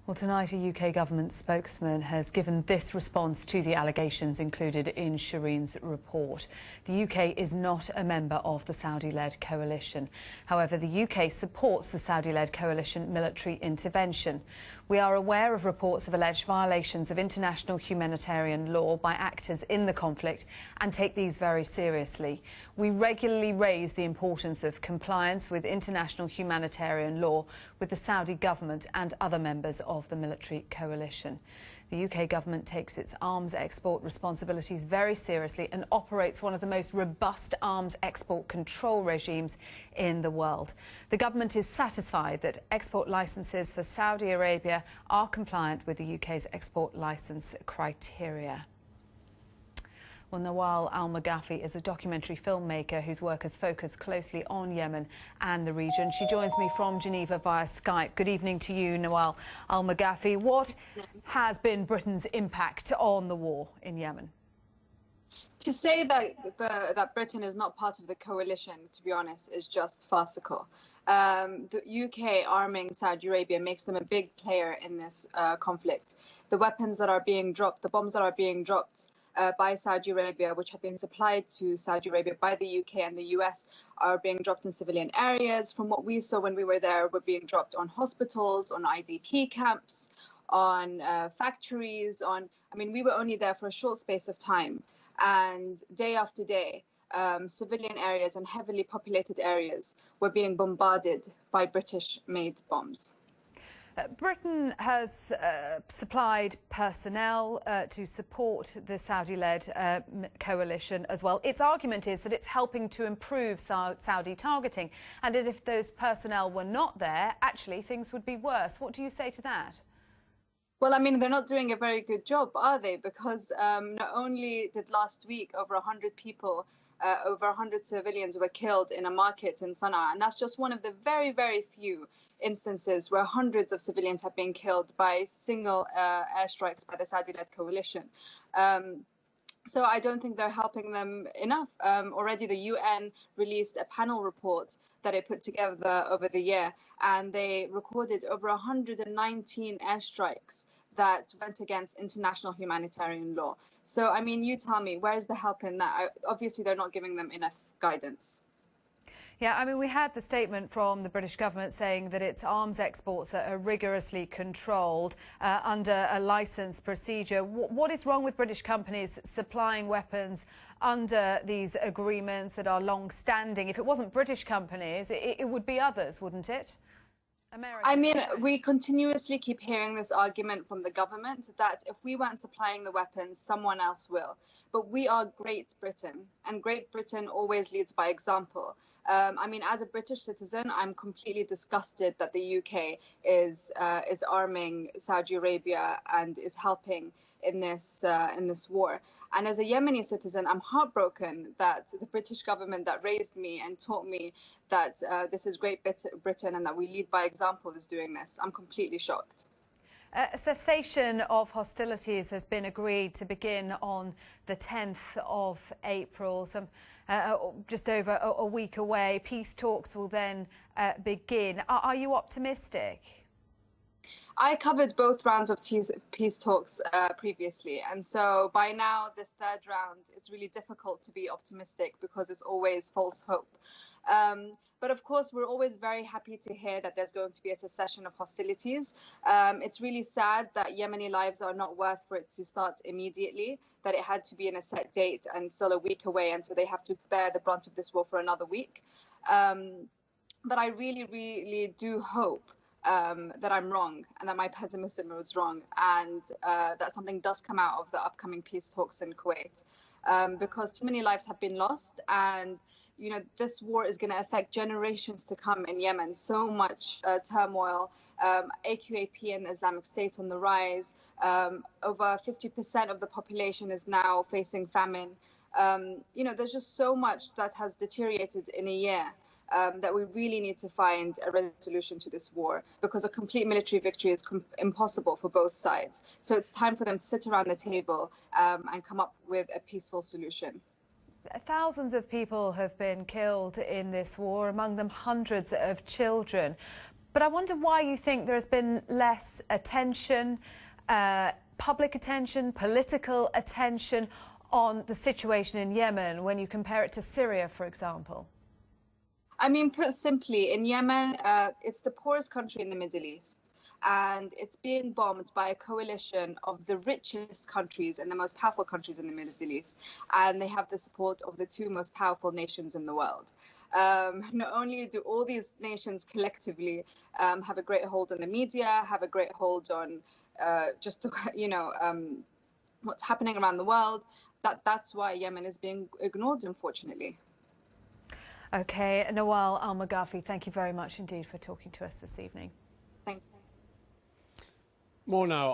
Well, tonight a UK government spokesman has given this response to the allegations included in Shirine's report. The UK is not a member of the Saudi-led coalition. However, the UK supports the Saudi-led coalition military intervention. We are aware of reports of alleged violations of international humanitarian law by actors in the conflict and take these very seriously. We regularly raise the importance of compliance with international humanitarian law with the Saudi government and other members of the military coalition. The UK government takes its arms export responsibilities very seriously and operates one of the most robust arms export control regimes in the world. The government is satisfied that export licences for Saudi Arabia are compliant with the UK's export licence criteria. Well, Nawal Al Maghafi is a documentary filmmaker whose work has focused closely on Yemen and the region. She joins me from Geneva via Skype. Good evening to you, Nawal Al Maghafi. What has been Britain's impact on the war in Yemen? To say that Britain is not part of the coalition, to be honest, is just farcical. The UK arming Saudi Arabia makes them a big player in this conflict. The weapons that are being dropped, the bombs that are being dropped by Saudi Arabia, which have been supplied to Saudi Arabia by the UK and the US, are being dropped in civilian areas. From what we saw when we were there, were being dropped on hospitals, on IDP camps, on factories, we were only there for a short space of time. And day after day, civilian areas and heavily populated areas were being bombarded by British-made bombs. Britain has supplied personnel to support the Saudi-led coalition as well. Its argument is that it's helping to improve Saudi targeting, and that if those personnel were not there, actually things would be worse. What do you say to that? Well, they're not doing a very good job, are they? Because not only did last week over 100 people, over 100 civilians were killed in a market in Sana'a, and that's just one of the very, very few instances where hundreds of civilians have been killed by single airstrikes by the Saudi-led coalition. So I don't think they're helping them enough. Already the UN released a panel report that it put together over the year, and they recorded over 119 airstrikes that went against international humanitarian law. So, you tell me, where's the help in that? Obviously, they're not giving them enough guidance. Yeah, we had the statement from the British government saying that its arms exports are rigorously controlled under a licensed procedure. What is wrong with British companies supplying weapons under these agreements that are long-standing? If it wasn't British companies, it would be others, wouldn't it? We continuously keep hearing this argument from the government that if we weren't supplying the weapons, someone else will. But we are Great Britain, and Great Britain always leads by example. As a British citizen, I'm completely disgusted that the UK is arming Saudi Arabia and is helping in this war. And as a Yemeni citizen, I'm heartbroken that the British government that raised me and taught me that this is Great Britain and that we lead by example is doing this. I'm completely shocked. A cessation of hostilities has been agreed to begin on the 10th of April, just over a week away. Peace talks will then begin. Are you optimistic? I covered both rounds of peace talks previously, and so by now, this third round, it's really difficult to be optimistic because it's always false hope. But of course, we're always very happy to hear that there's going to be a cessation of hostilities. It's really sad that Yemeni lives are not worth for it to start immediately, that it had to be in a set date and still a week away, and so they have to bear the brunt of this war for another week. But I really, really do hope that I'm wrong and that my pessimism was wrong, and that something does come out of the upcoming peace talks in Kuwait, because too many lives have been lost, and this war is going to affect generations to come in Yemen. So much turmoil, AQAP and Islamic State on the rise. Over 50% of the population is now facing famine. There's just so much that has deteriorated in a year. That we really need to find a resolution to this war, because a complete military victory is impossible for both sides. So it's time for them to sit around the table and come up with a peaceful solution. Thousands of people have been killed in this war, among them hundreds of children. But I wonder why you think there has been less attention, public attention, political attention on the situation in Yemen when you compare it to Syria, for example. I mean, put simply, in Yemen, it's the poorest country in the Middle East, and it's being bombed by a coalition of the richest countries and the most powerful countries in the Middle East, and they have the support of the two most powerful nations in the world. Not only do all these nations collectively have a great hold on the media, have a great hold on just what's happening around the world. That's why Yemen is being ignored, unfortunately. Okay, Nawal Al Maghafi, thank you very much indeed for talking to us this evening. Thank you. More now.